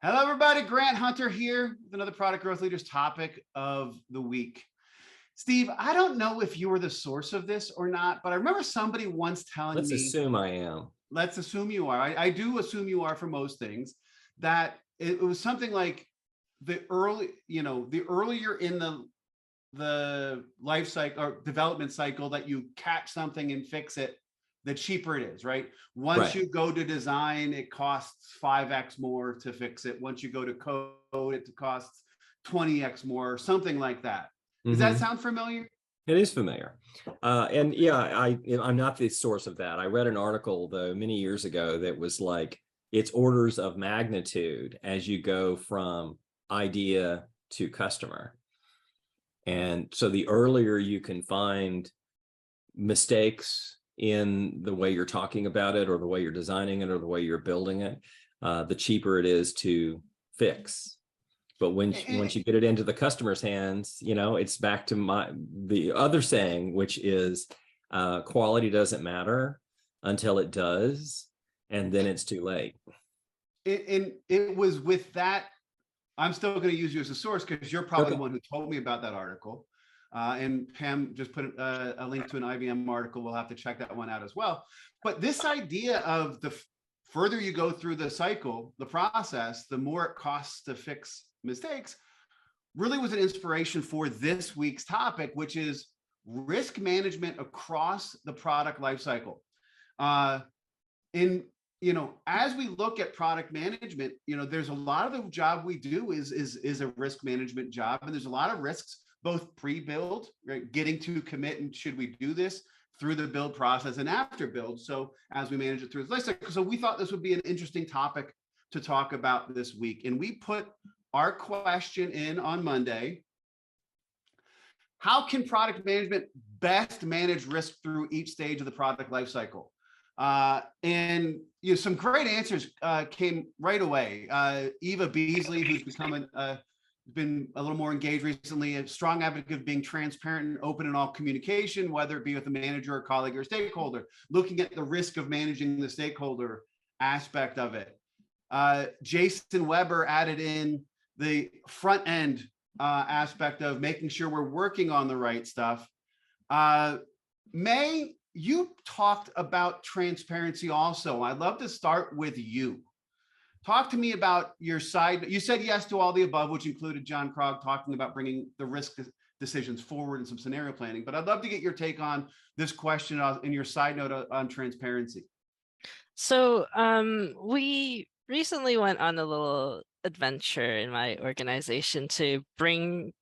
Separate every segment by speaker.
Speaker 1: Hello, everybody. Grant Hunter here with another Product Growth Leaders topic of the week. Steve, I don't know if you were the source of this or not, but I remember somebody once telling
Speaker 2: Let's
Speaker 1: me,
Speaker 2: assume I am.
Speaker 1: let's assume you are. I do assume you are for most things, that it was something like the earlier in the life cycle or development cycle that you catch something and fix it, the cheaper it is, right? Once
Speaker 2: Right.
Speaker 1: you go to design, it costs 5x more to fix it. Once you go to code, it costs 20x more, something like that. Does that
Speaker 2: Mm-hmm.
Speaker 1: sound familiar?
Speaker 2: It is familiar. And yeah, I'm not the source of that. I read an article though many years ago that was like it's orders of magnitude as you go from idea to customer. And so the earlier you can find mistakes in the way you're talking about it or the way you're designing it or the way you're building it, the cheaper it is to fix. But once you get it into the customer's hands, it's back to the other saying, which is quality doesn't matter until it does, and then it's too late.
Speaker 1: And it was with that, I'm still going to use you as a source because you're probably
Speaker 2: Okay.
Speaker 1: the one who told me about that article. And Pam just put a link to an IBM article. We'll have to check that one out as well. But this idea of the further you go through the cycle, the process, the more it costs to fix mistakes, really was an inspiration for this week's topic, which is risk management across the product lifecycle. As we look at product management, there's a lot of the job we do is a risk management job, and there's a lot of risks, both pre-build, right, getting to commit and should we do this, through the build process and after build. So as we manage it through the lifecycle, so we thought this would be an interesting topic to talk about this week, and we put our question in on Monday. How can product management best manage risk through each stage of the product lifecycle? And some great answers came right away. Eva Beasley, who's been a little more engaged recently, a strong advocate of being transparent and open in all communication, whether it be with a manager, or colleague, or stakeholder, looking at the risk of managing the stakeholder aspect of it. Jason Weber added in the front end aspect of making sure we're working on the right stuff. May, you talked about transparency also. I'd love to start with you. Talk to me about your side. You said yes to all the above, which included John Krog talking about bringing the risk decisions forward and some scenario planning. But I'd love to get your take on this question and your side note on transparency.
Speaker 3: So we recently went on a little adventure in my organization to bring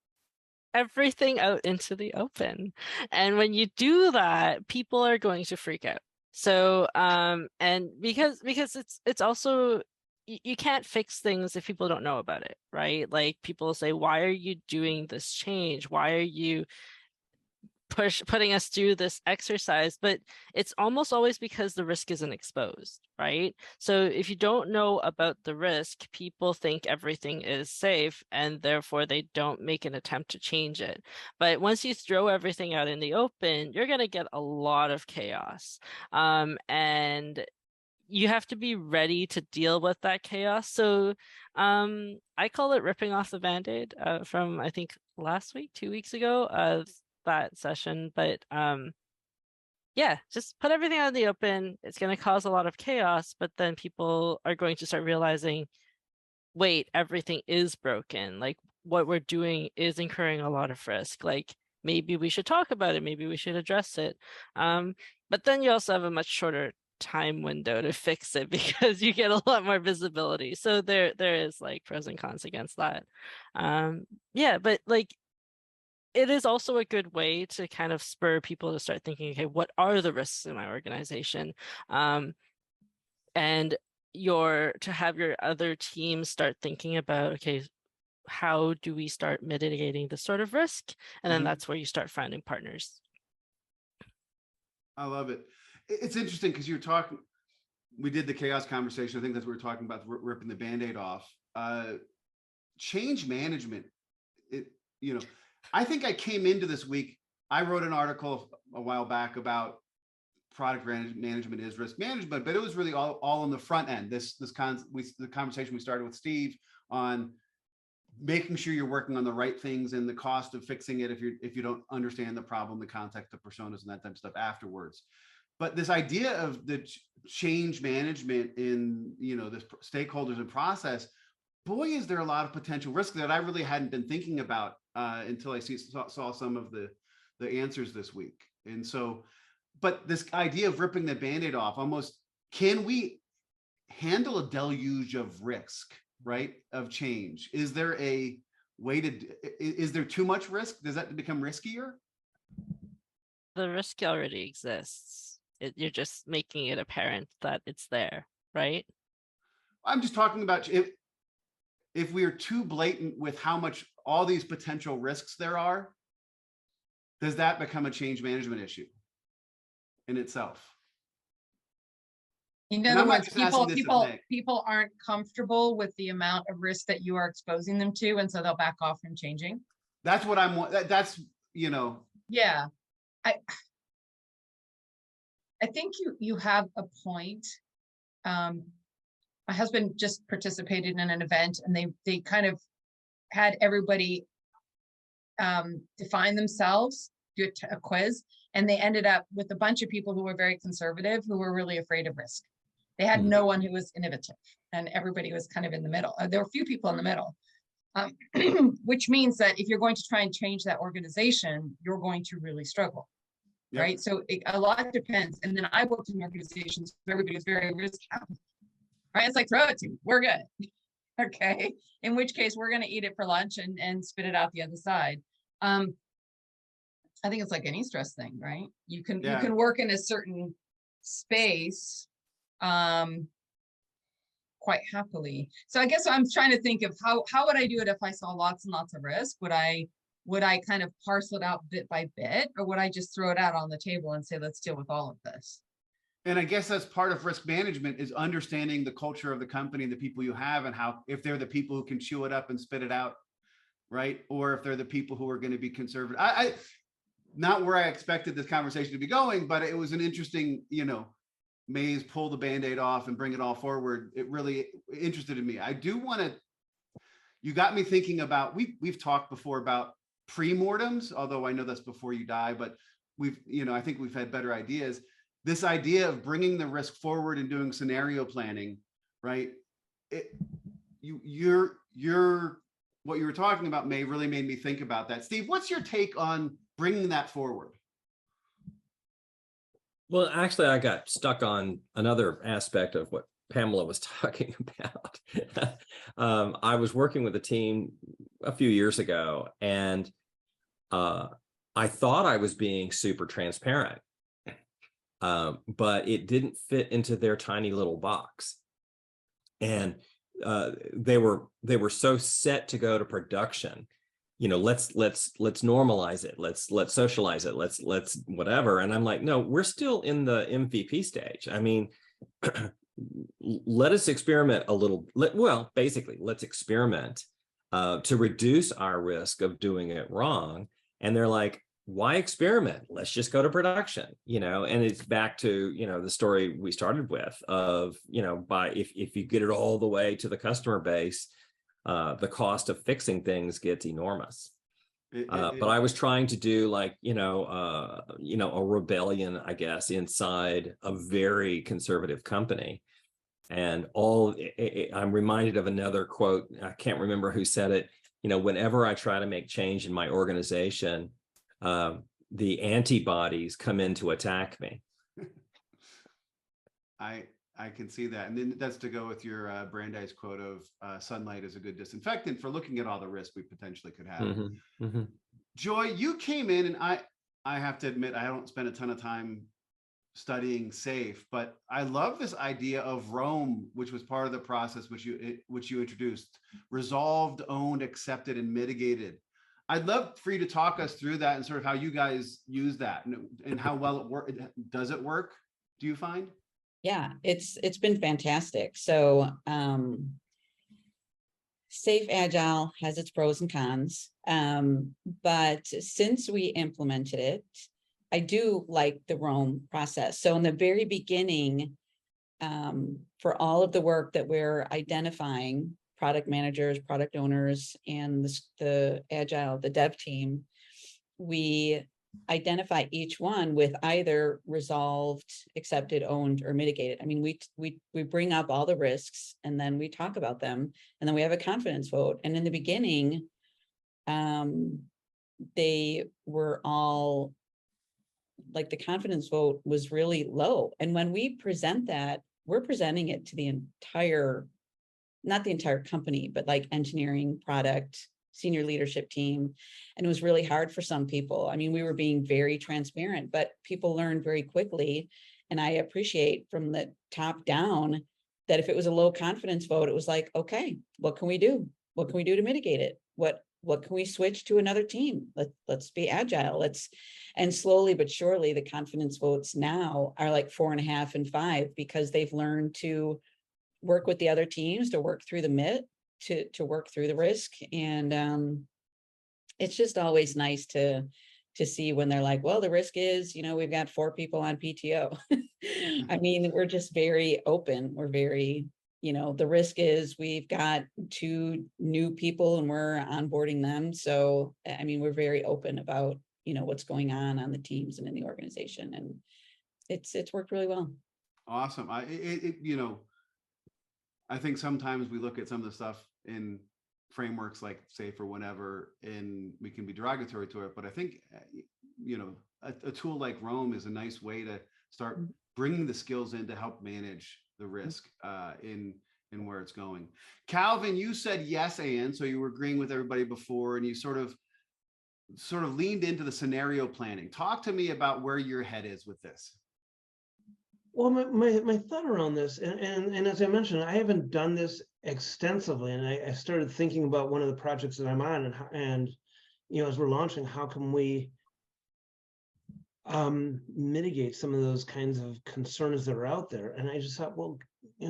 Speaker 3: everything out into the open. And when you do that, people are going to freak out. So and because it's also, you can't fix things if people don't know about it, right? Like people say, why are you doing this change? Why are you putting us through this exercise? But it's almost always because the risk isn't exposed, right? So if you don't know about the risk, people think everything is safe and therefore they don't make an attempt to change it. But once you throw everything out in the open, you're going to get a lot of chaos. And you have to be ready to deal with that chaos. So I call it ripping off the Band-Aid from, I think, last week, 2 weeks ago, that session. But yeah, just put everything out in the open. It's going to cause a lot of chaos, but then people are going to start realizing, wait, everything is broken. Like what we're doing is incurring a lot of risk. Like maybe we should talk about it. Maybe we should address it. But then you also have a much shorter time window to fix it because you get a lot more visibility. So there is like pros and cons against that. Yeah, but like it is also a good way to kind of spur people to start thinking, okay, what are the risks in my organization? And to have your other teams start thinking about, okay, how do we start mitigating this sort of risk? And then that's where you start finding partners.
Speaker 1: I love it. It's interesting because you're talking, we did the chaos conversation. I think that's what we're talking about, ripping the Band-Aid off. Change management, I think I came into this week, I wrote an article a while back about product management is risk management, but it was really all on the front end. The conversation we started with Steve on making sure you're working on the right things and the cost of fixing it if you don't understand the problem, the context, the personas, and that type of stuff afterwards. But this idea of the change management in, the stakeholders and process, boy, is there a lot of potential risk that I really hadn't been thinking about until I saw some of the answers this week. And so, but this idea of ripping the Band-Aid off, almost, can we handle a deluge of risk, right? Of change? Is there a way is there too much risk? Does that become riskier?
Speaker 3: The risk already exists. You're just making it apparent that it's there, right?
Speaker 1: I'm just talking about if we are too blatant with how much all these potential risks there are, does that become a change management issue in itself?
Speaker 4: In other words, people aren't comfortable with the amount of risk that you are exposing them to, and so they'll back off from changing.
Speaker 1: That's what that's,
Speaker 4: Yeah. I think you have a point. My husband just participated in an event, and they kind of had everybody define themselves, do a quiz, and they ended up with a bunch of people who were very conservative, who were really afraid of risk. They had no one who was innovative, and everybody was kind of in the middle. There were a few people in the middle, which means that if you're going to try and change that organization, you're going to really struggle. Yep. Right? So a lot depends. And then I worked in organizations where everybody was very risk happy. Right? It's like, throw it to me. We're good. Okay. In which case we're going to eat it for lunch and spit it out the other side. I think it's like any stress thing, right? You can work in a certain space quite happily. So I guess I'm trying to think of how would I do it if I saw lots and lots of risk? Would I kind of parcel it out bit by bit, or would I just throw it out on the table and say, let's deal with all of this?
Speaker 1: And I guess that's part of risk management, is understanding the culture of the company, the people you have, and how, if they're the people who can chew it up and spit it out, right? Or if they're the people who are going to be conservative. I not where I expected this conversation to be going, but it was an interesting, May's pull the Band-Aid off and bring it all forward. It really interested in me. I do want to, you got me thinking about, we've talked before about pre-mortems, although I know that's before you die, but I think we've had better ideas. This idea of bringing the risk forward and doing scenario planning, right? What you were talking about, May, really made me think about that. Steve, what's your take on bringing that forward?
Speaker 2: Well, actually, I got stuck on another aspect of what Pamela was talking about. I was working with a team a few years ago, and I thought I was being super transparent, but it didn't fit into their tiny little box. And they were so set to go to production. Let's normalize it. Let's socialize it. Let's whatever. And I'm like, no, we're still in the MVP stage. I mean, let us experiment a little. Basically, let's experiment to reduce our risk of doing it wrong. And they're like, why experiment? Let's just go to production, and it's back to, the story we started with of, if you get it all the way to the customer base, the cost of fixing things gets enormous. But I was trying to do a rebellion, I guess, inside a very conservative company. And I'm reminded of another quote. I can't remember who said it. Whenever I try to make change in my organization, the antibodies come in to attack me.
Speaker 1: I can see that. And then that's to go with your Brandeis quote of sunlight is a good disinfectant for looking at all the risk we potentially could have.
Speaker 2: Mm-hmm, mm-hmm.
Speaker 1: Joy, you came in, and I have to admit, I don't spend a ton of time studying SAFe, but I love this idea of Rome, which was part of the process which you introduced: resolved, owned, accepted, and mitigated. I'd love for you to talk us through that and sort of how you guys use that and how well it works. Does it work, do you find?
Speaker 5: Yeah, it's been fantastic. So SAFe Agile has its pros and cons, but since we implemented it, I do like the roam process. So in the very beginning, for all of the work that we're identifying, product managers, product owners, and the agile, the dev team, we identify each one with either resolved, accepted, owned, or mitigated. I mean, we bring up all the risks and then we talk about them, and then we have a confidence vote. And in the beginning, they were all like, the confidence vote was really low. And when we present that, we're presenting it to the entire, not the entire company, but like engineering, product, senior leadership team. And it was really hard for some people. I mean, we were being very transparent, but people learned very quickly. And I appreciate from the top down that if it was a low confidence vote, it was like, okay, what can we do? What can we do to mitigate it? What can we switch to another team? Let's be agile. And slowly but surely, the confidence votes now are like 4.5 and 5, because they've learned to work with the other teams, to work through the MIT, to work through the risk. And it's just always nice to see when they're like, well, the risk is, we've got 4 people on PTO. I mean, we're just very open. We're very, the risk is we've got 2 new people and we're onboarding them. So, I mean, we're very open about, what's going on the teams and in the organization. And it's worked really well.
Speaker 1: Awesome. I think sometimes we look at some of the stuff in frameworks like SAFe or whatever, and we can be derogatory to it. But I think, a tool like Roam is a nice way to start bringing the skills in to help manage the risk in where it's going. Calvin, you said yes, and so you were agreeing with everybody before, and you sort of leaned into the scenario planning. Talk to me about where your head is with this.
Speaker 6: Well, my thought around this, and as I mentioned, I haven't done this extensively, and I started thinking about one of the projects that I'm on, and as we're launching, how can we mitigate some of those kinds of concerns that are out there? And I just thought, well,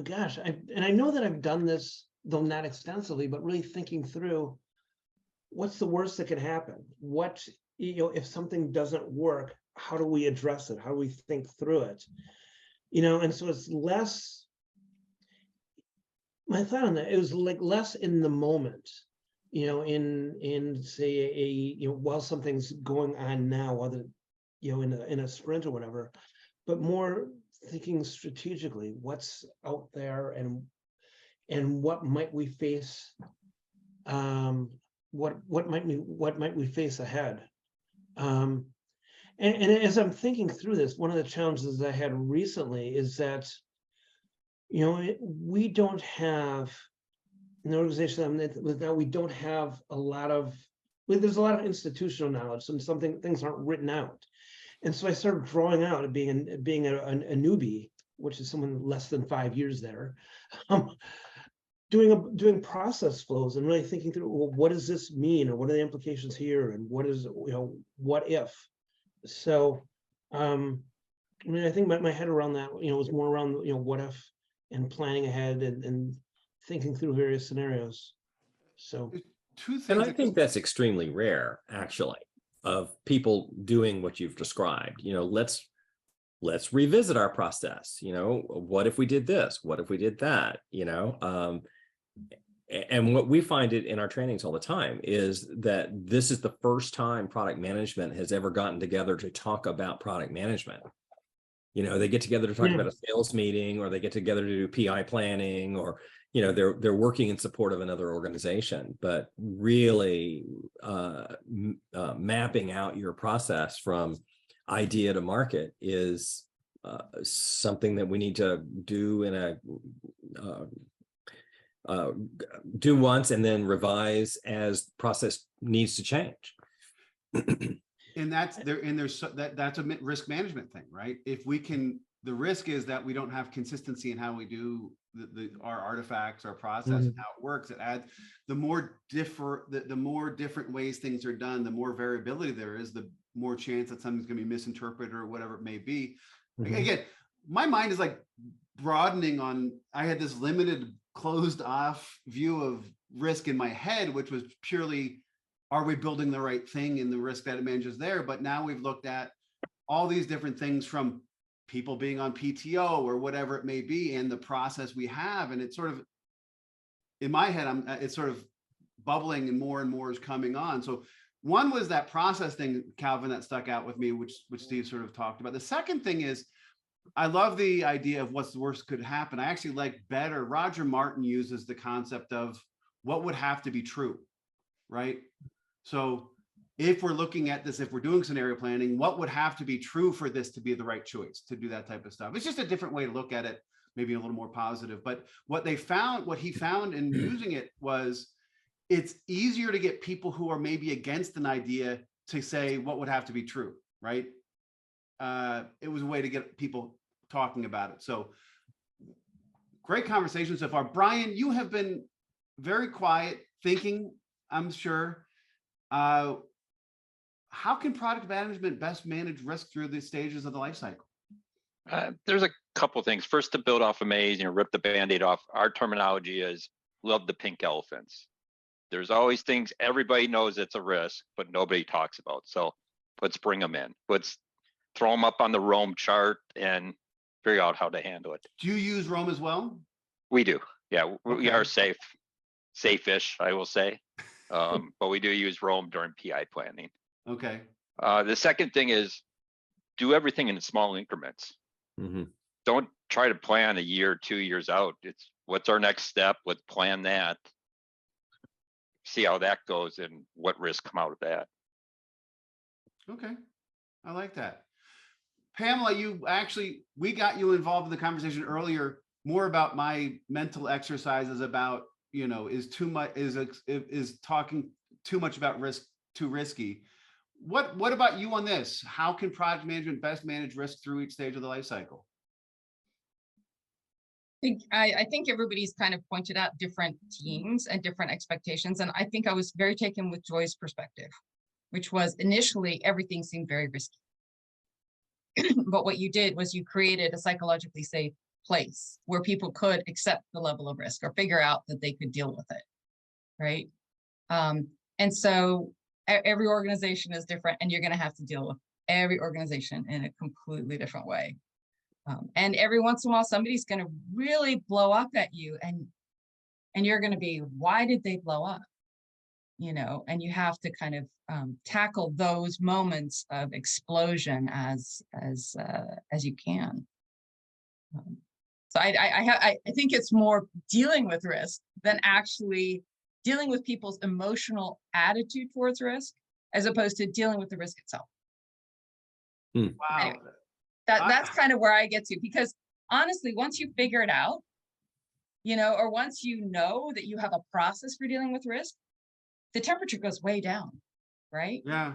Speaker 6: gosh, I know that I've done this, though not extensively, but really thinking through what's the worst that could happen. What, if something doesn't work, how do we address it? How do we think through it? And so it's less, my thought on that, it was like less in the moment, in say while something's going on now, whether, in a sprint or whatever, but more thinking strategically, what's out there and what might we face, what might we face ahead. And as I'm thinking through this, one of the challenges I had recently is that, we don't have an organization that we don't have a lot of, there's a lot of institutional knowledge, and things aren't written out. And so I started drawing out and being a newbie, which is someone less than 5 years there, doing process flows and really thinking through, well, what does this mean, or what are the implications here, and what is, what if? So, I think my head around that, was more around, what if, and planning ahead and thinking through various scenarios. So,
Speaker 2: and I think that's extremely rare, actually, of people doing what you've described. Let's revisit our process. What if we did this? What if we did that? And what we find it in our trainings all the time is that this is the first time product management has ever gotten together to talk about product management. They get together to talk about a sales meeting, or they get together to do PI planning, or, they're working in support of another organization. But really mapping out your process from idea to market is something that we need to do in do once and then revise as process needs to change.
Speaker 1: And that's a risk management thing, right? If we can, the risk is that we don't have consistency in how we do our artifacts, our process, and how it works. It adds the more different ways things are done, the more variability there is, the more chance that something's going to be misinterpreted or whatever it may be. Again, my mind is like broadening on, I had this limited closed off view of risk in my head, which was purely, are we building the right thing, and the risk that it manages there? But now we've looked at all these different things from people being on PTO or whatever it may be, and the process we have. And it's sort of, in my head, it's sort of bubbling and more is coming on. So one was that process thing, Calvin, that stuck out with me, which Steve sort of talked about. The second thing is, I love the idea of what's the worst could happen. I actually like better, Roger Martin uses the concept of what would have to be true, right? So if we're looking at this, if we're doing scenario planning, what would have to be true for this to be the right choice to do that type of stuff? It's just a different way to look at it, maybe a little more positive. But what he found in using it was, it's easier to get people who are maybe against an idea to say what would have to be true, right? It was a way to get people talking about it. So great conversation so far. Brian, you have been very quiet, thinking, I'm sure. How can product management best manage risk through the stages of the life cycle?
Speaker 7: There's a couple things. First, to build off of May's, rip the Band-Aid off. Our terminology is love the pink elephants. There's always things everybody knows it's a risk, but nobody talks about. So let's bring them in. Let's throw them up on the Rome chart and figure out how to handle it.
Speaker 1: Do you use Rome as well?
Speaker 7: We do. Yeah, we
Speaker 1: Okay.
Speaker 7: are safe-ish, I will say. But we do use Rome during PI planning.
Speaker 1: Okay.
Speaker 7: The second thing is do everything in small increments.
Speaker 2: Mm-hmm.
Speaker 7: Don't try to plan a year, 2 years out. It's what's our next step? Let's plan that. See how that goes and what risks come out of that.
Speaker 1: Okay. I like that. Pamela, we got you involved in the conversation earlier, more about my mental exercises about, is talking too much about risk too risky. What about you on this? How can project management best manage risk through each stage of the life cycle?
Speaker 4: I think everybody's kind of pointed out different teams and different expectations. And I think I was very taken with Joy's perspective, which was initially everything seemed very risky. But what you did was you created a psychologically safe place where people could accept the level of risk or figure out that they could deal with it, right? And so every organization is different, and you're going to have to deal with every organization in a completely different way. And every once in a while, somebody's going to really blow up at you, and you're going to be, why did they blow up? And you have to kind of tackle those moments of explosion as you can. So I think it's more dealing with risk than actually dealing with people's emotional attitude towards risk, as opposed to dealing with the risk itself.
Speaker 1: Wow.
Speaker 4: Anyway, that's kind of where I get to, because honestly, once you figure it out, or once you know that you have a process for dealing with risk, the temperature goes way down, right?
Speaker 1: Yeah.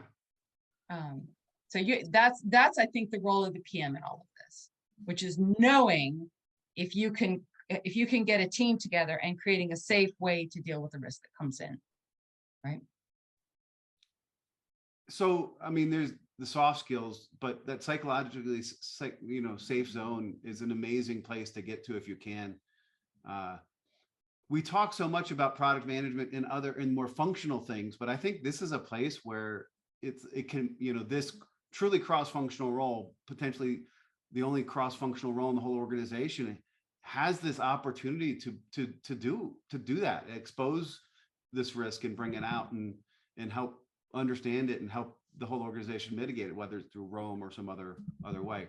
Speaker 4: So that's I think the role of the PM in all of this, which is knowing if you can get a team together and creating a safe way to deal with the risk that comes in, right?
Speaker 1: So, I mean, there's the soft skills, but that psychologically, safe zone is an amazing place to get to if you can. We talk so much about product management in more functional things, but I think this is a place where it can, this truly cross-functional role, potentially the only cross-functional role in the whole organization, has this opportunity to do that, expose this risk and bring it out and help understand it and help the whole organization mitigate it, whether it's through Rome or some other way.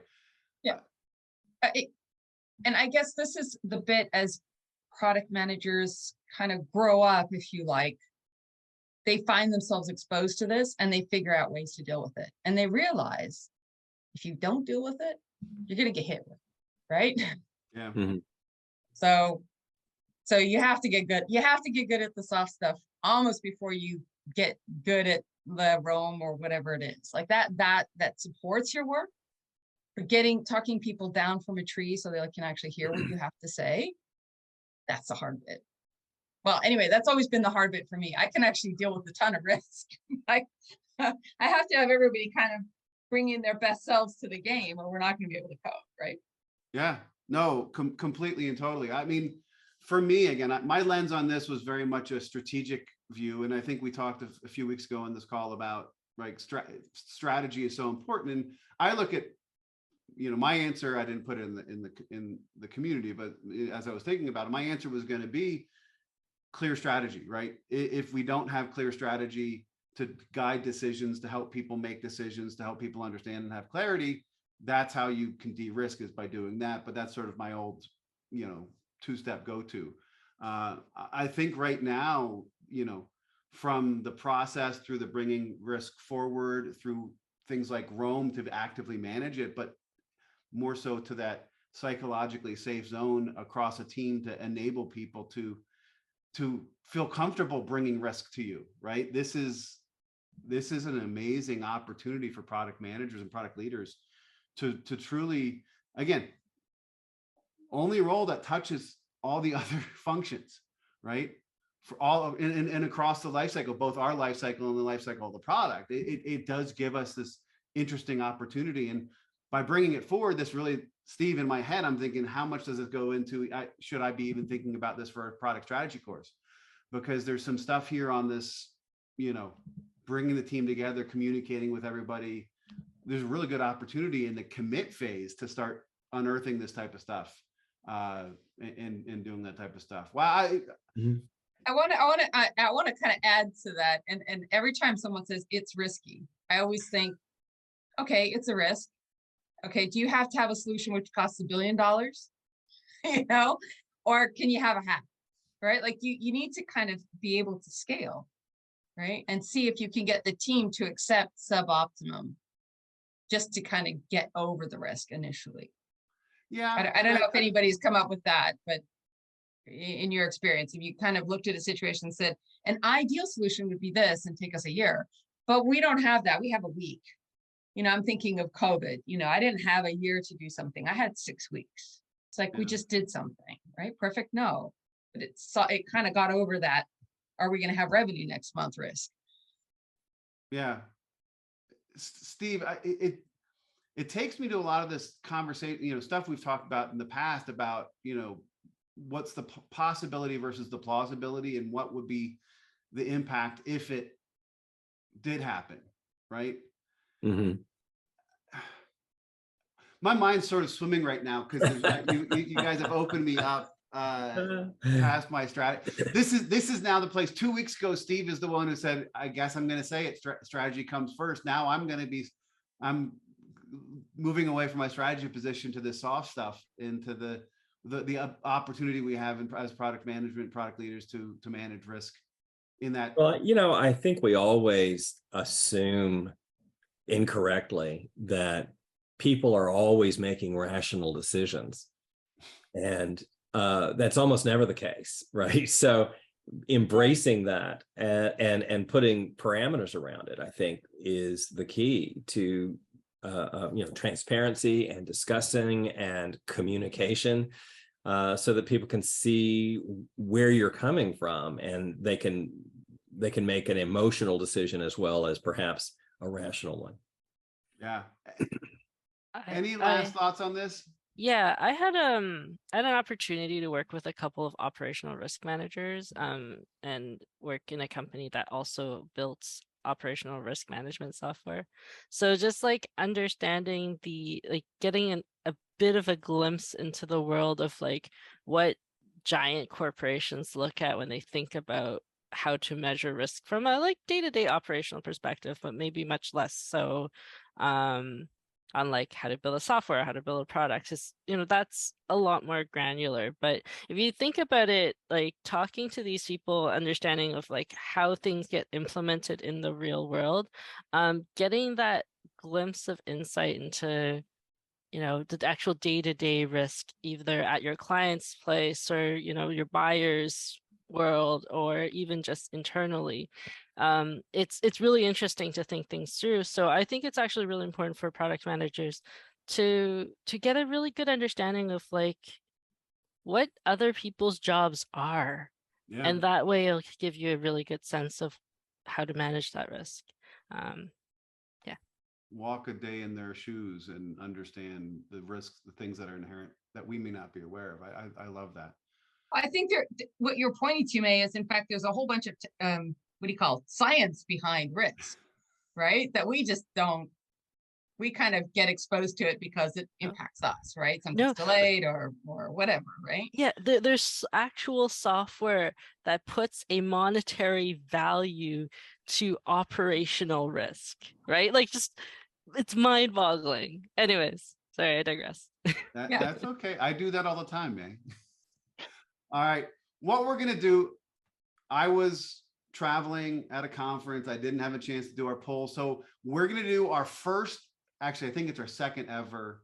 Speaker 4: Yeah. And I guess this is the bit as product managers kind of grow up, if you like, they find themselves exposed to this and they figure out ways to deal with it. And they realize if you don't deal with it, you're going to get hit with it, right?
Speaker 1: Yeah.
Speaker 2: Mm-hmm.
Speaker 4: So you have to get good. You have to get good at the soft stuff almost before you get good at the Rome or whatever it is. Like that supports your work. But talking people down from a tree so they can actually hear what you have to say, that's the hard bit. Well, anyway, that's always been the hard bit for me. I can actually deal with a ton of risk. I have to have everybody kind of bring in their best selves to the game, or we're not going to be able to cope, right?
Speaker 1: Yeah, no, completely and totally. I mean, for me, again, my lens on this was very much a strategic view. And I think we talked a few weeks ago on this call about right? Strategy is so important. And I look at, my answer, I didn't put it in the community, but as I was thinking about it, my answer was going to be clear strategy, right? If we don't have clear strategy to guide decisions, to help people make decisions, to help people understand and have clarity, that's how you can de-risk, is by doing that. But that's sort of my old, two-step go-to. I think right now, from the process through the bringing risk forward, through things like Rome to actively manage it, but more so to that psychologically safe zone across a team to enable people to feel comfortable bringing risk to you, right? This is an amazing opportunity for product managers and product leaders to truly, again, only role that touches all the other functions, right? For all of, and across the life cycle, both our life cycle and the life cycle of the product, it does give us this interesting opportunity. And by bringing it forward, this really, Steve, in my head, I'm thinking, how much does it go into, should I be even thinking about this for a product strategy course? Because there's some stuff here on this, bringing the team together, communicating with everybody. There's a really good opportunity in the commit phase to start unearthing this type of stuff, and doing that type of stuff. Wow.
Speaker 4: I want to kind of add to that. And every time someone says it's risky, I always think, okay, it's a risk. Okay, do you have to have a solution which costs $1 billion? Or can you have a hack, right? Like you need to kind of be able to scale, right? And see if you can get the team to accept suboptimum just to kind of get over the risk initially.
Speaker 1: Yeah.
Speaker 4: I don't know if anybody's come up with that, but in your experience, if you kind of looked at a situation and said, an ideal solution would be this and take us a year, but we don't have that. We have a week. I'm thinking of COVID, I didn't have a year to do something. I had 6 weeks. It's like, we just did something, right? Perfect. No, but it kind of got over that. Are we going to have revenue next month risk?
Speaker 1: Yeah. Steve, it takes me to a lot of this conversation, stuff we've talked about in the past about, what's the possibility versus the plausibility, and what would be the impact if it did happen, right?
Speaker 2: Mm-hmm.
Speaker 1: My mind's sort of swimming right now because you guys have opened me up past my strategy. This is now the place. 2 weeks ago, Steve is the one who said, I guess I'm going to say it. Strategy comes first. Now I'm moving away from my strategy position to this soft stuff, into the opportunity we have as product management, product leaders to manage risk in that.
Speaker 2: Well, I think we always assume incorrectly that people are always making rational decisions, and that's almost never the case, right? So embracing that and putting parameters around it, I think, is the key to transparency and discussing and communication, so that people can see where you're coming from, and they can make an emotional decision as well as perhaps a rational one.
Speaker 1: Yeah. Any last thoughts on this?
Speaker 3: Yeah, I had an opportunity to work with a couple of operational risk managers, and work in a company that also built operational risk management software. So just like understanding getting a bit of a glimpse into the world of like what giant corporations look at when they think about how to measure risk from a day-to-day operational perspective, but maybe much less so on like how to build a software, how to build a product. Is that's a lot more granular. But if you think about it, like talking to these people, understanding of like how things get implemented in the real world, getting that glimpse of insight into the actual day-to-day risk, either at your client's place or your buyer's world, or even just internally, it's really interesting to think things through. So I think it's actually really important for product managers to get a really good understanding of like what other people's jobs are, and that way it'll give you a really good sense of how to manage that risk.
Speaker 1: Walk a day in their shoes and understand the risks, the things that are inherent that we may not be aware of. I love that.
Speaker 4: I think what you're pointing to, May, is in fact there's a whole bunch of science behind risk. right? That we just don't, we kind of get exposed to it because it impacts us, right? Something's
Speaker 3: No.
Speaker 4: delayed or whatever, right?
Speaker 3: Yeah, there's actual software that puts a monetary value to operational risk, right? Like just it's mind-boggling. Anyways, sorry, I digress.
Speaker 4: Yeah.
Speaker 1: That's okay. I do that all the time, May. All right. What we're gonna do, I was traveling at a conference. I didn't have a chance to do our poll. So we're gonna do our first, actually, I think it's our second ever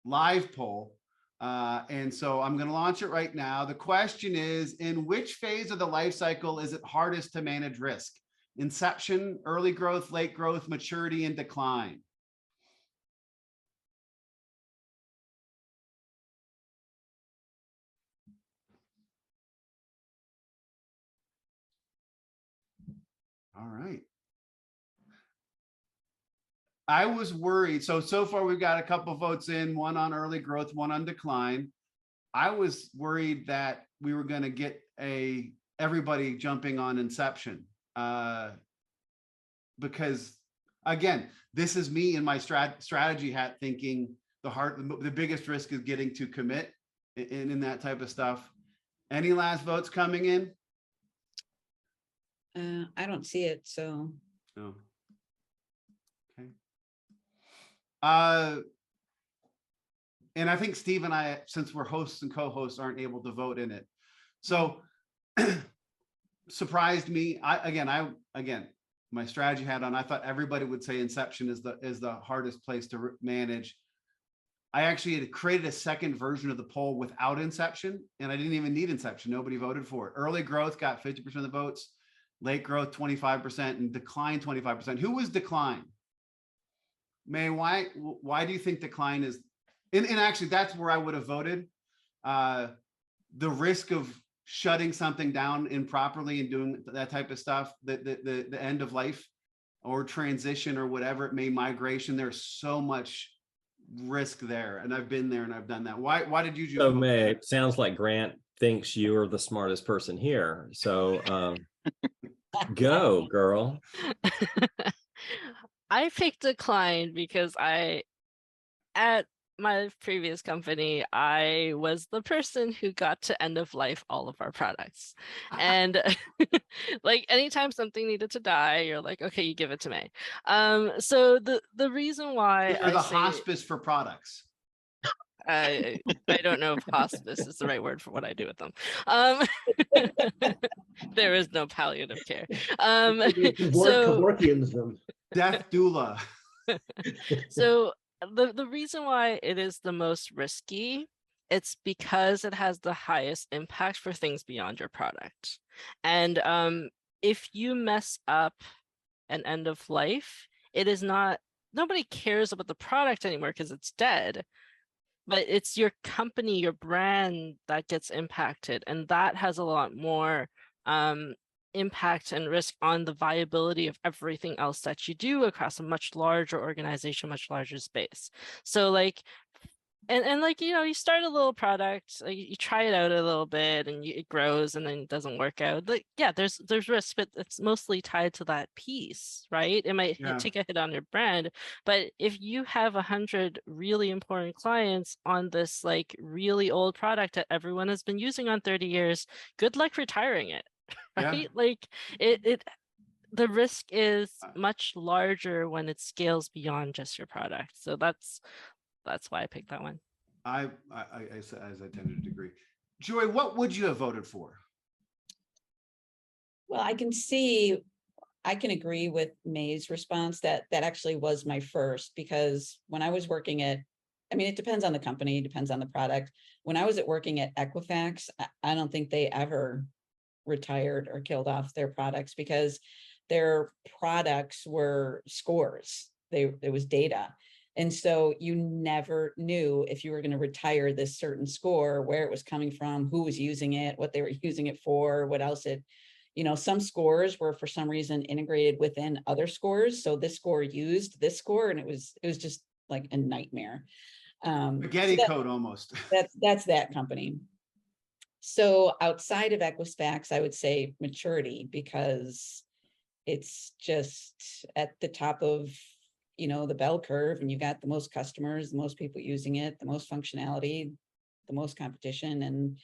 Speaker 1: live poll. And so I'm gonna launch it right now. The question is, in which phase of the life cycle is it hardest to manage risk? Inception, early growth, late growth, maturity, and decline. All right. I was worried. So far we've got a couple votes in, one on early growth, one on decline. I was worried that we were going to get everybody jumping on inception. Because again, this is me in my strategy hat thinking the biggest risk is getting to commit in that type of stuff. Any last votes coming in?
Speaker 5: I don't see it, so.
Speaker 1: No. Okay. And I think Steve and I, since we're hosts and co-hosts, aren't able to vote in it. So surprised me. Again, my strategy hat on. I thought everybody would say Inception is the hardest place to manage. I actually had created a second version of the poll without Inception, and I didn't even need Inception. Nobody voted for it. Early growth got 50% of the votes, late growth 25%, and decline 25%. Who was decline? May, why do you think decline is? And actually, that's where I would have voted. The risk of shutting something down improperly and doing that type of stuff, the end of life or transition or whatever it may, migration, there's so much risk there. And I've been there and I've done that. Why did you choose?
Speaker 2: So May, it sounds like Grant thinks you're the smartest person here. So go, girl.
Speaker 3: I picked decline because at my previous company, I was the person who got to end of life all of our products. And like anytime something needed to die, you're like, okay, you give it to me. So the reason why
Speaker 1: You're the hospice for products.
Speaker 3: I don't know if hospice is the right word for what I do with them. There is no palliative care.
Speaker 6: Kevorkians them.
Speaker 1: Death doula.
Speaker 3: So the reason why it is the most risky, it's because it has the highest impact for things beyond your product. And if you mess up an end of life, it is not, nobody cares about the product anymore because it's dead. But it's your company, your brand that gets impacted, and that has a lot more impact and risk on the viability of everything else that you do across a much larger organization, much larger space. So like, and like, you know, you start a little product, like you try it out a little bit and it grows and then it doesn't work out. Like, yeah, there's risk, but it's mostly tied to that piece, right? It might take a hit on your brand, but if you have 100 really important clients on this like really old product that everyone has been using on 30 years, good luck retiring it, right? Like the risk is much larger when it scales beyond just your product. So that's why I picked that one.
Speaker 1: I tended to agree. Joy, what would you have voted for?
Speaker 5: Well, I can agree with May's response that actually was my first, because when I was working at, I mean, it depends on the company, it depends on the product. When I was working at Equifax, I don't think they ever retired or killed off their products because their products were scores. It was data. And so you never knew if you were going to retire this certain score, where it was coming from, who was using it, what they were using it for, what else it, you know, some scores were for some reason integrated within other scores. So this score used this score, and it was just like a nightmare.
Speaker 1: Spaghetti code almost.
Speaker 5: That's that company. So outside of Equifax, I would say maturity, because it's just at the top of, the bell curve, and you got the most customers, the most people using it, the most functionality, the most competition, and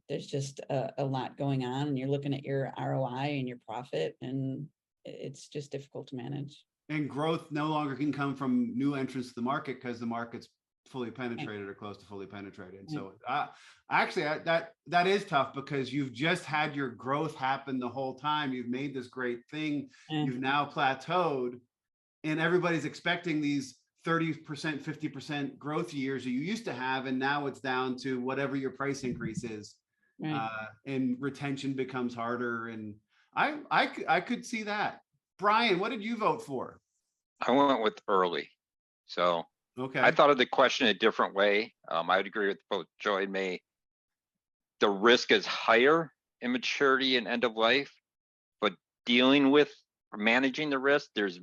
Speaker 5: there's just a lot going on, and you're looking at your ROI and your profit, and it's just difficult to manage.
Speaker 1: And growth no longer can come from new entrants to the market because the market's fully penetrated or close to fully penetrated. So actually that is tough, because you've just had your growth happen the whole time. You've made this great thing. You've now plateaued, and everybody's expecting these 30%, 50% growth years that you used to have. And now it's down to whatever your price increase is. And retention becomes harder. And I could see that. Brian, what did you vote for?
Speaker 7: I went with early. So
Speaker 1: okay,
Speaker 7: I thought of the question a different way. I would agree with both Joy and May. The risk is higher in maturity and end of life, but dealing with or managing the risk, there's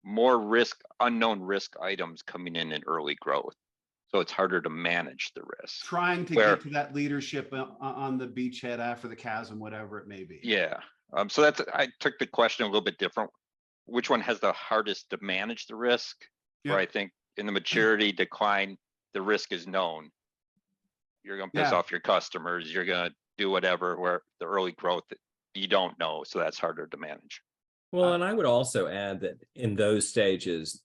Speaker 7: more risk, unknown risk items coming in early growth. So it's harder to manage the risk.
Speaker 1: Trying to get to that leadership on the beachhead after the chasm, whatever it may be.
Speaker 7: Yeah. So I took the question a little bit different. Which one has the hardest to manage the risk? Where I think in the maturity decline, the risk is known. You're going to piss off your customers. You're going to do whatever, where the early growth, you don't know. So that's harder to manage.
Speaker 2: Well, and I would also add that in those stages,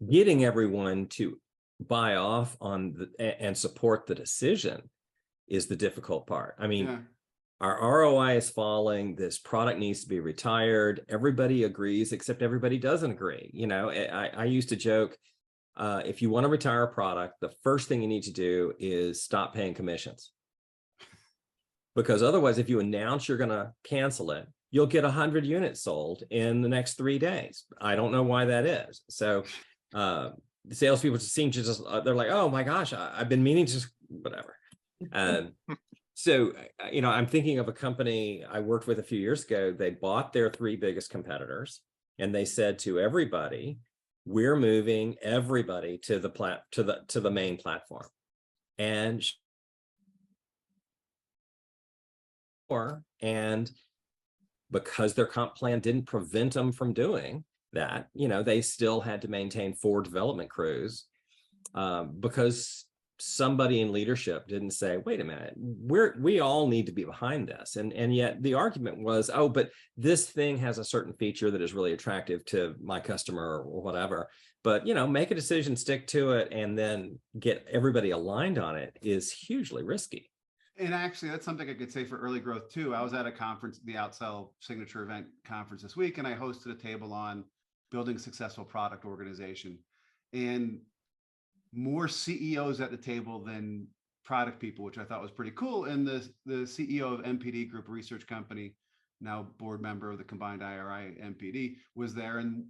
Speaker 2: getting everyone to buy off on and support the decision is the difficult part. I mean, our ROI is falling. This product needs to be retired. Everybody agrees, except everybody doesn't agree. I used to joke, if you want to retire a product, the first thing you need to do is stop paying commissions. Because otherwise, if you announce you're going to cancel it, you'll get 100 units sold in the next 3 days. I don't know why that is. So the salespeople seem to just, they're like, oh my gosh, I've been meaning to just, whatever. So, I'm thinking of a company I worked with a few years ago. They bought their 3 biggest competitors, and they said to everybody, we're moving everybody to the main platform. And because their comp plan didn't prevent them from doing that, they still had to maintain 4 development crews because somebody in leadership didn't say, wait a minute, we all need to be behind this. And yet the argument was, oh, but this thing has a certain feature that is really attractive to my customer or whatever. But, make a decision, stick to it, and then get everybody aligned on it is hugely risky.
Speaker 1: And actually, that's something I could say for early growth too. I was at a conference, the Outsell Signature Event Conference this week, and I hosted a table on building successful product organization. And more CEOs at the table than product people, which I thought was pretty cool. And the CEO of MPD Group, a research company, now board member of the combined IRI MPD, was there. And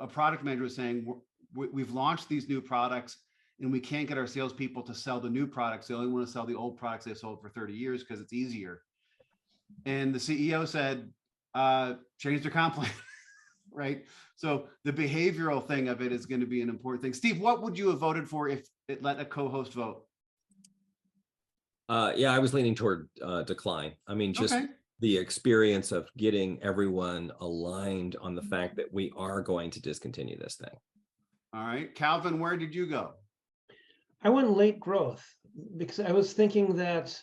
Speaker 1: a product manager was saying, we've launched these new products, and we can't get our salespeople to sell the new products. They only want to sell the old products they've sold for 30 years because it's easier. And the CEO said, change their comp plan, right? So the behavioral thing of it is going to be an important thing. Steve, what would you have voted for if it let a co-host vote?
Speaker 2: I was leaning toward decline. I mean, just the experience of getting everyone aligned on the fact that we are going to discontinue this thing.
Speaker 1: All right, Calvin, where did you go?
Speaker 6: I went late growth because I was thinking that,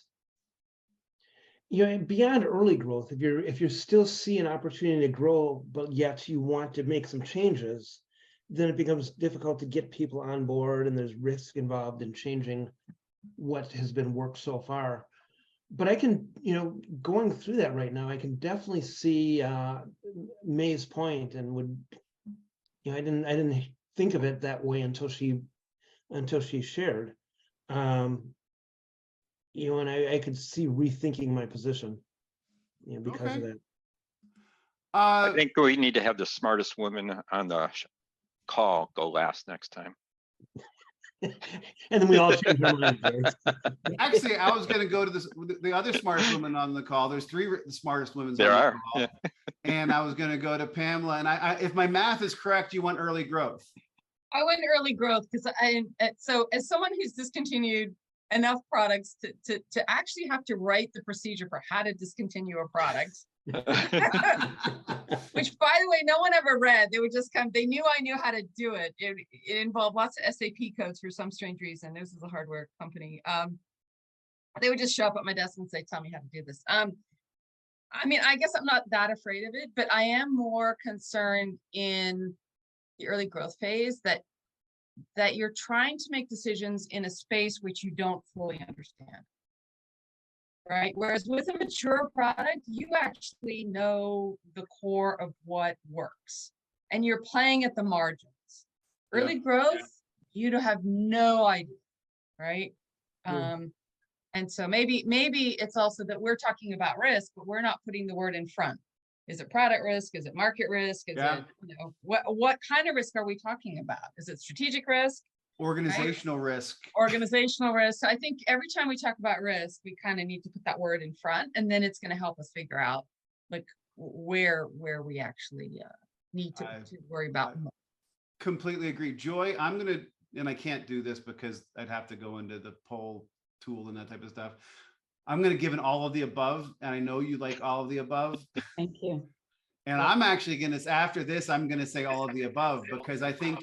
Speaker 6: beyond early growth, if you still see an opportunity to grow, but yet you want to make some changes, then it becomes difficult to get people on board, and there's risk involved in changing what has been worked so far. But I can, going through that right now, I can definitely see May's point, and I didn't think of it that way until she shared. And I could see rethinking my position, because of that.
Speaker 7: I think we need to have the smartest women on the call go last next time.
Speaker 6: And then we all change our minds. Right?
Speaker 1: Actually, I was going to go to the other smartest woman on the call. There's 3 smartest women.
Speaker 7: There are. Yeah.
Speaker 1: And I was going to go to Pamela. And if my math is correct, you want early growth.
Speaker 4: I went early growth because so as someone who's discontinued enough products to actually have to write the procedure for how to discontinue a product. Which, by the way, no one ever read. They would just come, they knew I knew how to do it. It involved lots of SAP codes for some strange reason. This is a hardware company. They would just show up at my desk and say, tell me how to do this. I mean, I guess I'm not that afraid of it, but I am more concerned in the early growth phase that you're trying to make decisions in a space which you don't fully understand. Right? Whereas with a mature product, you actually know the core of what works and you're playing at the margins. Early growth, you don't have no idea, right? And so maybe it's also that we're talking about risk, but we're not putting the word in front. Is it product risk? Is it market risk? Is it, you know, what kind of risk are we talking about? Is it strategic risk?
Speaker 1: Organizational risk.
Speaker 4: Organizational risk. So I think every time we talk about risk, we kind of need to put that word in front, and then it's going to help us figure out like where we actually need to worry about.
Speaker 1: Completely agree. Joy, I'm going to, and I can't do this because I'd have to go into the poll tool and that type of stuff. I'm going to give an all of the above, and I know you like all of the above.
Speaker 5: Thank you.
Speaker 1: And I'm actually going to, after this, I'm going to say all of the above, because I think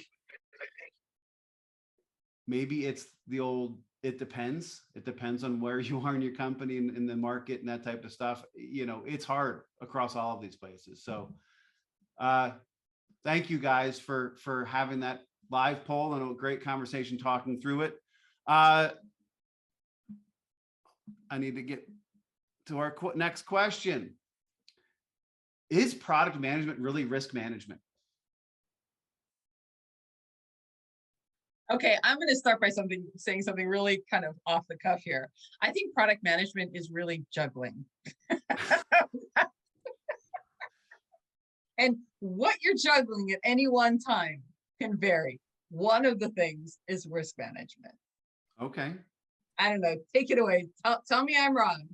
Speaker 1: maybe it's the old, it depends. It depends on where you are in your company and in the market and that type of stuff. You know, it's hard across all of these places. So thank you guys for having that live poll and a great conversation talking through it. I need to get to our next question. Is product management really risk management?
Speaker 4: Okay, I'm going to start by saying something really kind of off the cuff here. I think product management is really juggling. And what you're juggling at any one time can vary. One of the things is risk management.
Speaker 1: Okay.
Speaker 4: I don't know. Take it away. Tell me I'm wrong.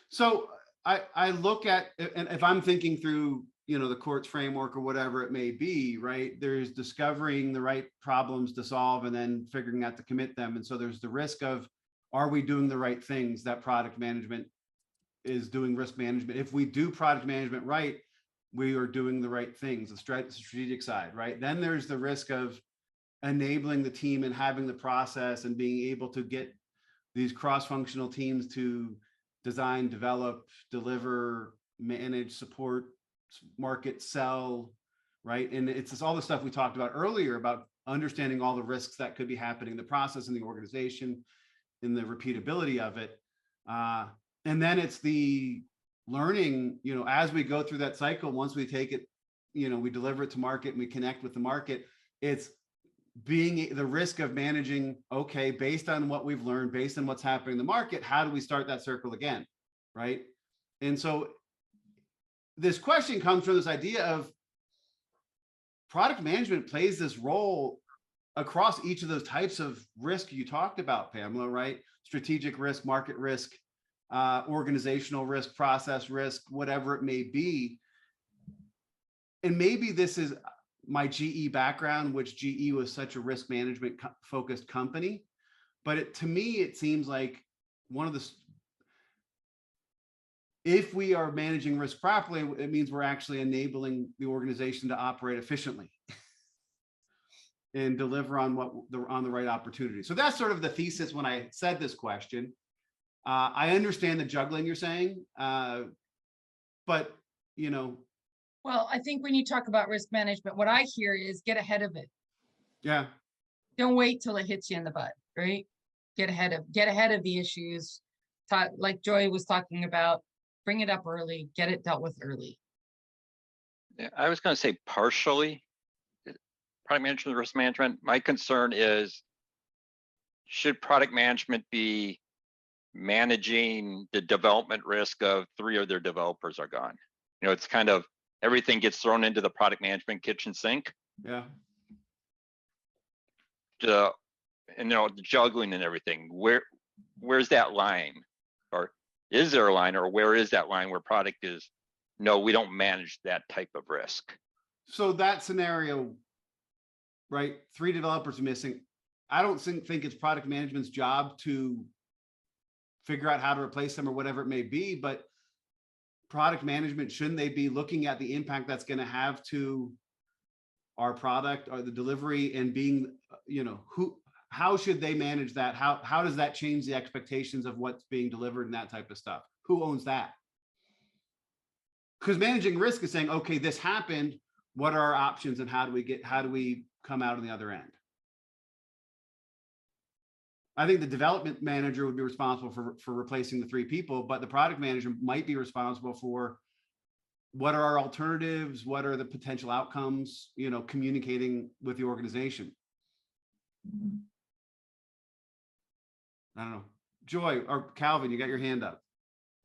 Speaker 1: So I look at, and if I'm thinking through, you know, the courts framework or whatever it may be, right? There's discovering the right problems to solve and then figuring out to commit them. And so there's the risk of, are we doing the right things? That product management is doing risk management. If we do product management right, we are doing the right things, the strategic side, right? Then there's the risk of enabling the team and having the process and being able to get these cross-functional teams to design, develop, deliver, manage, support, market, sell, right? And it's just all the stuff we talked about earlier about understanding all the risks that could be happening in the process, in the organization, in the repeatability of it. And then it's the learning, you know, as we go through that cycle, once we take it, you know, we deliver it to market and we connect with the market, it's being the risk of managing, okay, based on what we've learned, based on what's happening in the market, how do we start that circle again, right? And so this question comes from this idea of product management plays this role across each of those types of risk you talked about, Pamela, right? Strategic risk, market risk, organizational risk, process risk, whatever it may be. And maybe this is my GE background, which GE was such a risk management focused company. But to me, it seems like one of the, if we are managing risk properly, it means we're actually enabling the organization to operate efficiently and deliver on on the right opportunity. So that's sort of the thesis when I said this question. I understand the juggling you're saying, but you know.
Speaker 4: Well, I think when you talk about risk management, what I hear is get ahead of it.
Speaker 1: Yeah.
Speaker 4: Don't wait till it hits you in the butt, right? Get ahead of the issues. Like Joy was talking about, bring it up early, get it dealt with early.
Speaker 7: Yeah, I was going to say partially product management, risk management. My concern is, should product management be managing the development risk of 3 of their developers are gone? You know, it's kind of everything gets thrown into the product management kitchen sink.
Speaker 1: Yeah.
Speaker 7: And you know, the juggling and everything. Where's that line? Or is there a line, or where is that line where product is, no, we don't manage that type of risk?
Speaker 1: So that scenario, right? 3 developers are missing. I don't think it's product management's job to figure out how to replace them or whatever it may be, but product management, shouldn't they be looking at the impact that's going to have to our product or the delivery, and being, how should they manage that? How does that change the expectations of what's being delivered and that type of stuff? Who owns that? Because managing risk is saying, okay, this happened. What are our options, and how do we come out on the other end? I think the development manager would be responsible for replacing the 3 people, but the product manager might be responsible for what are our alternatives, what are the potential outcomes, communicating with the organization. I don't know. Joy or Calvin, you got your hand up.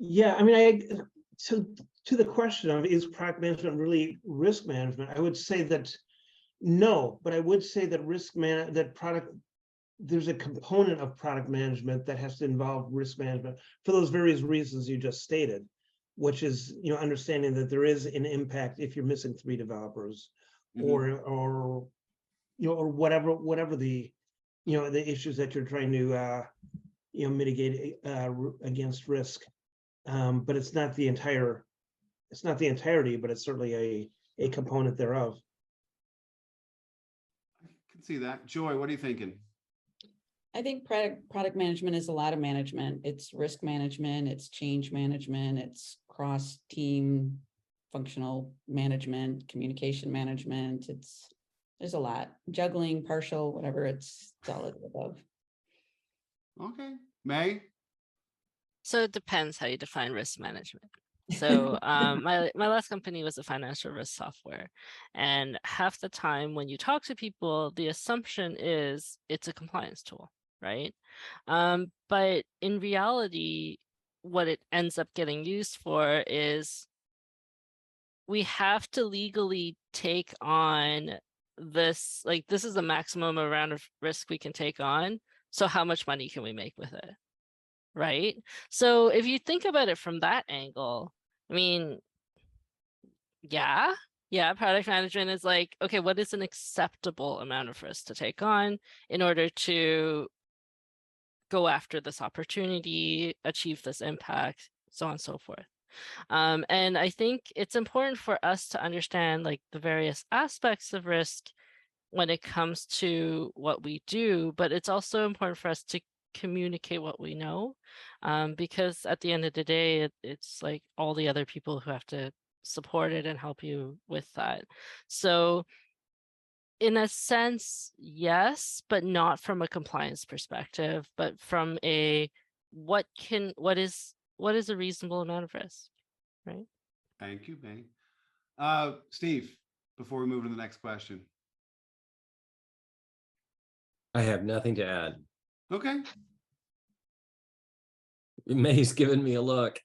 Speaker 6: Yeah, I mean, so to the question of, is product management really risk management? I would say that no, but I would say that there's a component of product management that has to involve risk management for those various reasons you just stated, which is, understanding that there is an impact if you're missing 3 developers, or whatever the, the issues that you're trying to, mitigate against risk. But it's not the entirety, but it's certainly a component thereof.
Speaker 1: I can see that. Joy, what are you thinking?
Speaker 5: I think product management is a lot of management. It's risk management, it's change management, it's cross-team functional management, communication management. There's a lot. Juggling, partial, whatever, it's all of the above.
Speaker 1: Okay. May?
Speaker 3: So it depends how you define risk management. So my last company was a financial risk software, and half the time when you talk to people, the assumption is it's a compliance tool, right? But in reality, what it ends up getting used for is we have to legally take on this, like this is the maximum amount of risk we can take on. So how much money can we make with it? Right? So if you think about it from that angle, I mean, yeah, product management is like, okay, what is an acceptable amount of risk to take on in order to go after this opportunity, achieve this impact, so on and so forth. And I think it's important for us to understand like the various aspects of risk when it comes to what we do, but it's also important for us to communicate what we know, because at the end of the day, it's like all the other people who have to support it and help you with that. So in a sense, yes, but not from a compliance perspective, but from a what is a reasonable amount of risk, right?
Speaker 1: Thank you, May. Steve, before we move to the next question.
Speaker 2: I have nothing to add.
Speaker 1: Okay.
Speaker 2: May's given me a look.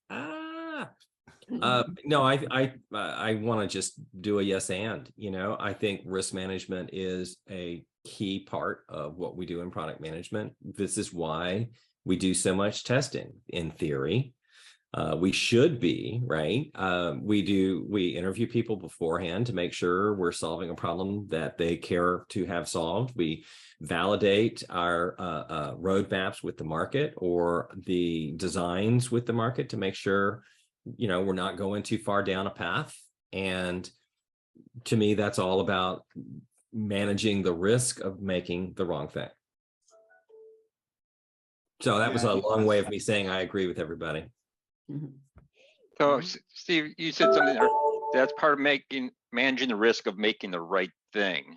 Speaker 2: No, I want to just do a yes and. I think risk management is a key part of what we do in product management. This is why we do so much testing. In theory, we should be, right? We interview people beforehand to make sure we're solving a problem that they care to have solved. We validate our roadmaps with the market or the designs with the market to make sure, we're not going too far down a path. And to me, that's all about managing the risk of making the wrong thing. So that was a long way of me saying I agree with everybody.
Speaker 7: So Steve, you said something there, that's part of managing the risk of making the right thing.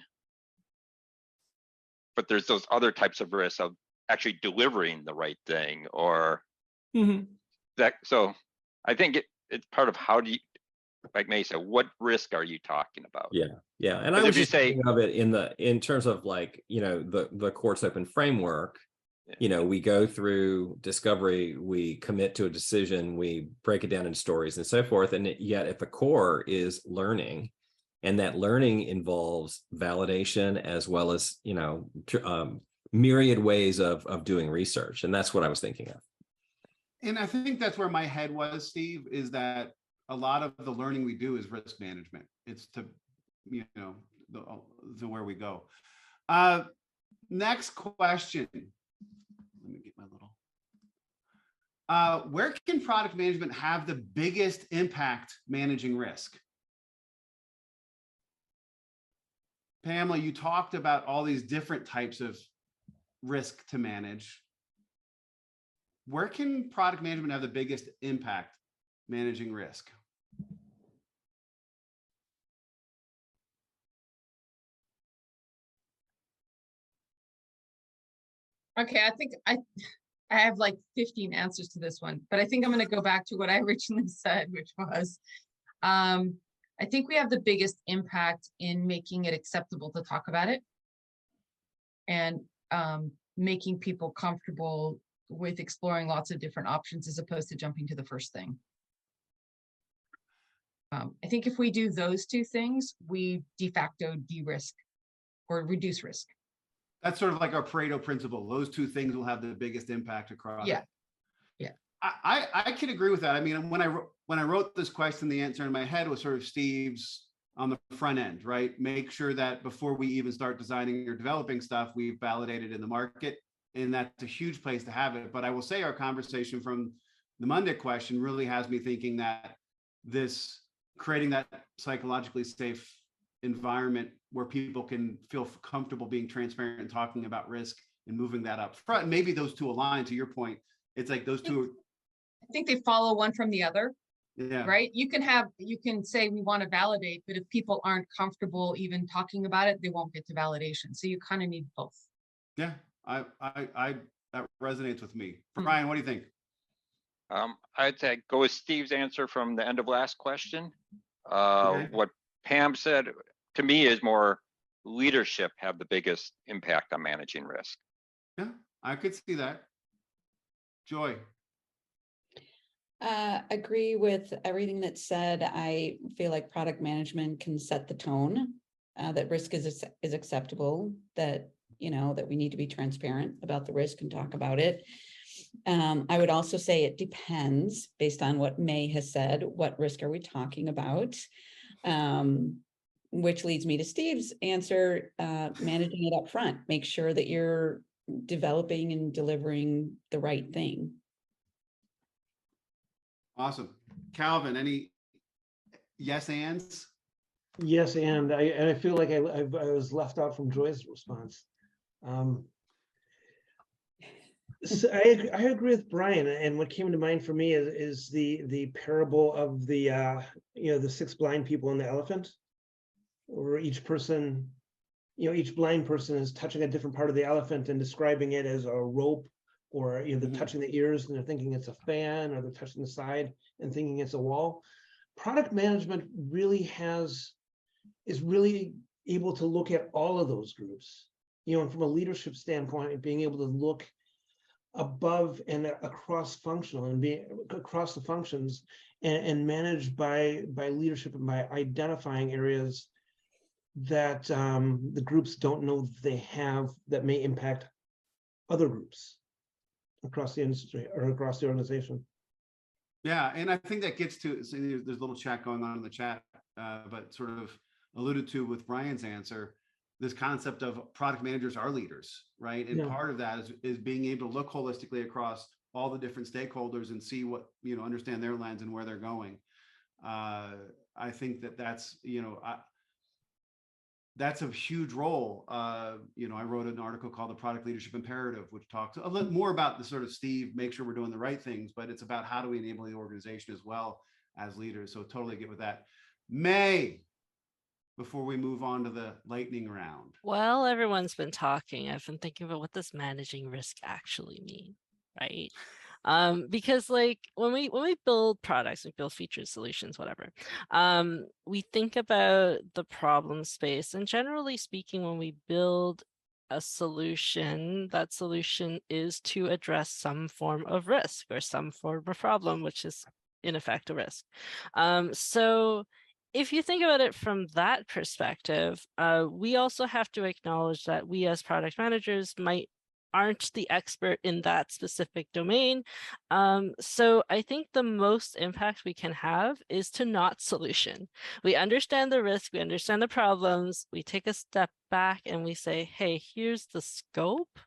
Speaker 7: But there's those other types of risks of actually delivering the right thing, or that. So I think it's part of how do you, like May said, what risk are you talking about?
Speaker 2: Yeah. And I was just thinking of it in terms of like, the course open framework. We go through discovery, we commit to a decision, we break it down into stories and so forth. And yet at the core is learning. And that learning involves validation as well as, myriad ways of doing research. And that's what I was thinking of.
Speaker 1: And I think that's where my head was, Steve, is that a lot of the learning we do is risk management. It's to, the where we go. Next question. Let me get my little. Where can product management have the biggest impact managing risk? Pamela, you talked about all these different types of risk to manage. Where can product management have the biggest impact managing risk?
Speaker 4: Okay, I think I have like 15 answers to this one, but I think I'm going to go back to what I originally said, which was, I think we have the biggest impact in making it acceptable to talk about it, and making people comfortable with exploring lots of different options as opposed to jumping to the first thing. I think if we do those two things, we de facto de-risk or reduce risk.
Speaker 1: That's sort of like our Pareto principle. Those two things will have the biggest impact across.
Speaker 4: Yeah. Yeah.
Speaker 1: I can agree with that. I mean, when I wrote this question, the answer in my head was sort of Steve's on the front end, right? Make sure that before we even start designing or developing stuff, we've validated in the market. And that's a huge place to have it. But I will say our conversation from the Monday question really has me thinking that this creating that psychologically safe environment where people can feel comfortable being transparent and talking about risk and moving that up front. Maybe those two align. To your point, it's like those two.
Speaker 4: I think they follow one from the other.
Speaker 1: Yeah.
Speaker 4: Right. You can say we want to validate, but if people aren't comfortable even talking about it, they won't get to validation. So you kind of need both.
Speaker 1: Yeah, I that resonates with me. Brian, what do you think?
Speaker 7: I'd say go with Steve's answer from the end of last question.
Speaker 1: Okay.
Speaker 7: What Pam said to me is more leadership have the biggest impact on managing risk.
Speaker 1: Yeah, I could see that. Joy.
Speaker 5: Agree with everything that's said. I feel like product management can set the tone, that risk is acceptable, that, you know, that we need to be transparent about the risk and talk about it. I would also say it depends, based on what May has said, what risk are we talking about? Which leads me to Steve's answer, managing it up front. Make sure that you're developing and delivering the right thing.
Speaker 1: Awesome. Calvin, any yes ands?
Speaker 6: Yes, and I feel like I was left out from Joy's response. So I agree with Brian, and what came to mind for me is the parable of the the 6 blind people and the elephant, where each person, each blind person is touching a different part of the elephant and describing it as a rope, or they're touching the ears and they're thinking it's a fan, or they're touching the side and thinking it's a wall. Product management really is really able to look at all of those groups, and from a leadership standpoint, being able to look above and across functional and be across the functions and manage by leadership and by identifying areas that the groups don't know they have that may impact other groups across the industry or across the organization.
Speaker 1: Yeah, and I think that gets to, so there's a little chat going on in the chat, but sort of alluded to with Brian's answer, this concept of product managers are leaders, right? And part of that is being able to look holistically across all the different stakeholders and see what, understand their lens and where they're going. I think that's, that's a huge role. I wrote an article called The Product Leadership Imperative, which talks a little more about the sort of Steve, make sure we're doing the right things, but it's about how do we enable the organization as well as leaders. So totally get with that. May, before we move on to the lightning round.
Speaker 3: Well, everyone's been talking. I've been thinking about what does managing risk actually mean, right? Because like when we build products, we build features, solutions, whatever, we think about the problem space, and generally speaking, when we build a solution, that solution is to address some form of risk or some form of problem, which is in effect a risk. So if you think about it from that perspective, we also have to acknowledge that we as product managers might aren't the expert in that specific domain. So I think the most impact we can have is to not solution. We understand the risk, we understand the problems, we take a step back and we say, hey, here's the scope.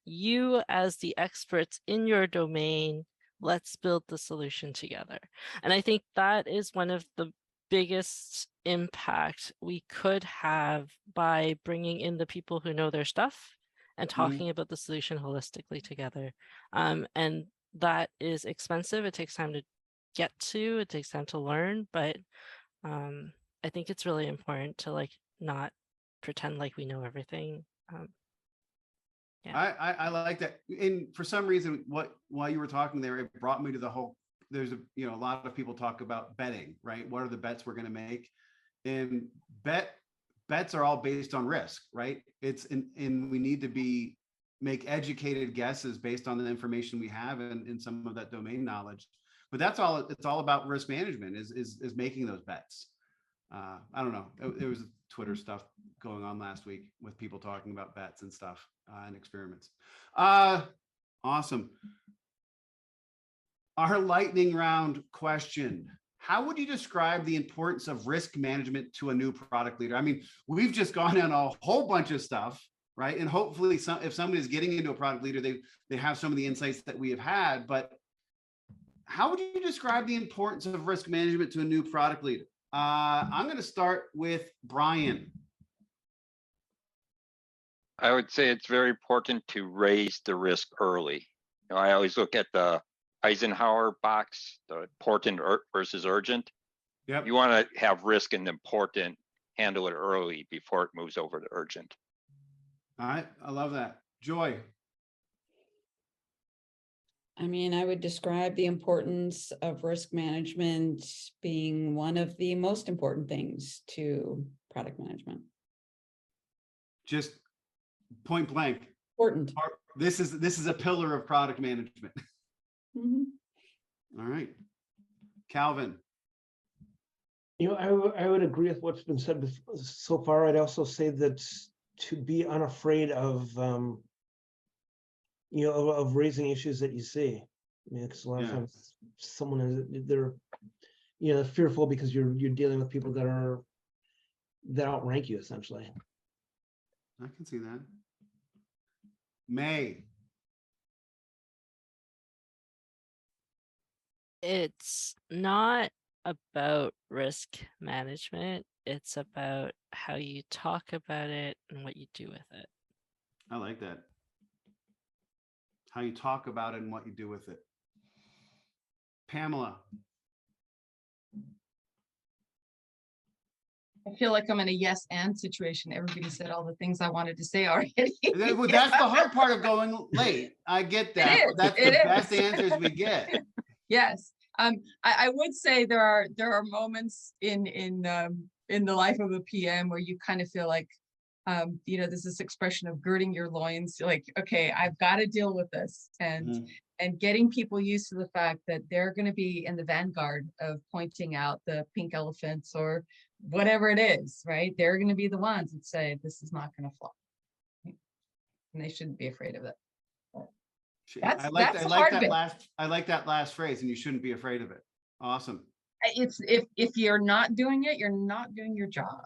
Speaker 3: You as the experts in your domain, let's build the solution together. And I think that is one of the biggest impact we could have by bringing in the people who know their stuff and talking about the solution holistically together. And that is expensive. It takes time to get to, it takes time to learn, but I think it's really important to like not pretend like we know everything.
Speaker 1: Yeah. I like that. And for some reason, while you were talking there, it brought me to the whole, there's a lot of people talk about betting, right? What are the bets we're going to make? And bets are all based on risk, right? And we need to make educated guesses based on the information we have and some of that domain knowledge. But that's all, it's all about risk management is making those bets. I don't know. There was Twitter stuff going on last week with people talking about bets and stuff and experiments. Awesome. Our lightning round question. How would you describe the importance of risk management to a new product leader? I mean, we've just gone on a whole bunch of stuff, right? And hopefully if somebody's getting into a product leader, they have some of the insights that we have had, but how would you describe the importance of risk management to a new product leader? I'm going to start with Brian.
Speaker 7: I would say it's very important to raise the risk early. I always look at the Eisenhower box, the important versus urgent.
Speaker 1: Yep.
Speaker 7: You want to have risk and important, handle it early before it moves over to urgent.
Speaker 1: All right. I love that. Joy.
Speaker 5: I mean, I would describe the importance of risk management being one of the most important things to product management.
Speaker 1: Just point blank.
Speaker 5: Important.
Speaker 1: This is a pillar of product management.
Speaker 5: Mm-hmm.
Speaker 1: All right. Calvin.
Speaker 6: I would agree with what's been said so far. I'd also say that to be unafraid of of raising issues that you see. I mean, because a lot of times someone they're fearful because you're dealing with people that outrank you essentially.
Speaker 1: I can see that. May.
Speaker 3: It's not about risk management. It's about how you talk about it and what you do with it.
Speaker 1: I like that. How you talk about it and what you do with it. Pamela.
Speaker 4: I feel like I'm in a yes and situation. Everybody said all the things I wanted to say already.
Speaker 1: Well, that's the hard part of going late. I get that. That's the best answers we get.
Speaker 4: Yes. I would say there are moments in the life of a PM where you kind of feel like, there's this expression of girding your loins, like, okay, I've got to deal with this, and getting people used to the fact that they're going to be in the vanguard of pointing out the pink elephants or whatever it is, right? They're going to be the ones that say this is not going to fly, and they shouldn't be afraid of it.
Speaker 1: I like that last phrase, and you shouldn't be afraid of it. Awesome.
Speaker 4: It's if you're not doing it, you're not doing your job.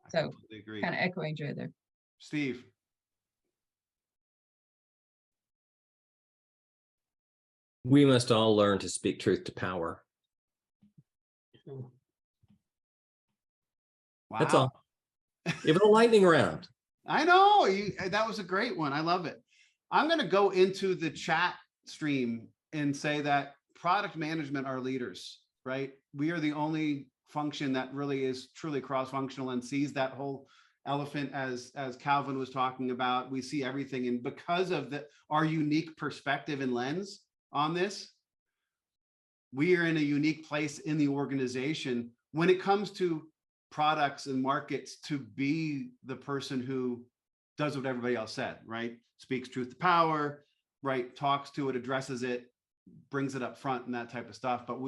Speaker 4: So kind of echoing Joy there.
Speaker 1: Steve.
Speaker 2: We must all learn to speak truth to power.
Speaker 1: Wow.
Speaker 2: That's all. Give it a lightning round.
Speaker 1: I know. That was a great one. I love it. I'm going to go into the chat stream and say that product management are leaders, right? We are the only function that really is truly cross-functional and sees that whole elephant as Calvin was talking about. We see everything, and because of our unique perspective and lens on this, we are in a unique place in the organization when it comes to products and markets to be the person who does what everybody else said, right? Speaks truth to power, right? Talks to it, addresses it, brings it up front and that type of stuff. But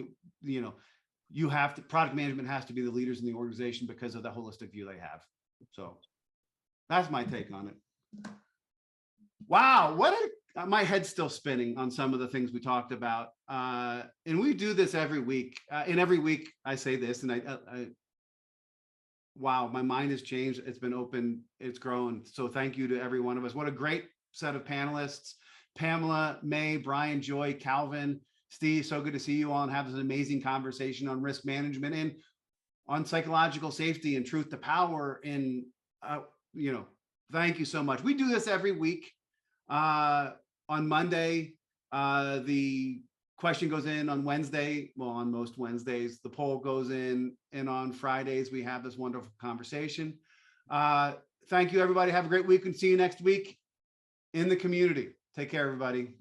Speaker 1: product management has to be the leaders in the organization because of the holistic view they have. So that's my take on it. Wow, my head's still spinning on some of the things we talked about. And we do this every week. And every week I say this, and wow, my mind has changed. It's been open, it's grown. So thank you to every one of us. What a great set of panelists. Pamela, May, Brian, Joy, Calvin, Steve, so good to see you all and have this amazing conversation on risk management and on psychological safety and truth to power. And, thank you so much. We do this every week. On Monday, the question goes in. On Wednesday, well, on most Wednesdays, the poll goes in, and on Fridays, we have this wonderful conversation. Thank you, everybody. Have a great week and see you next week in the community. Take care, everybody.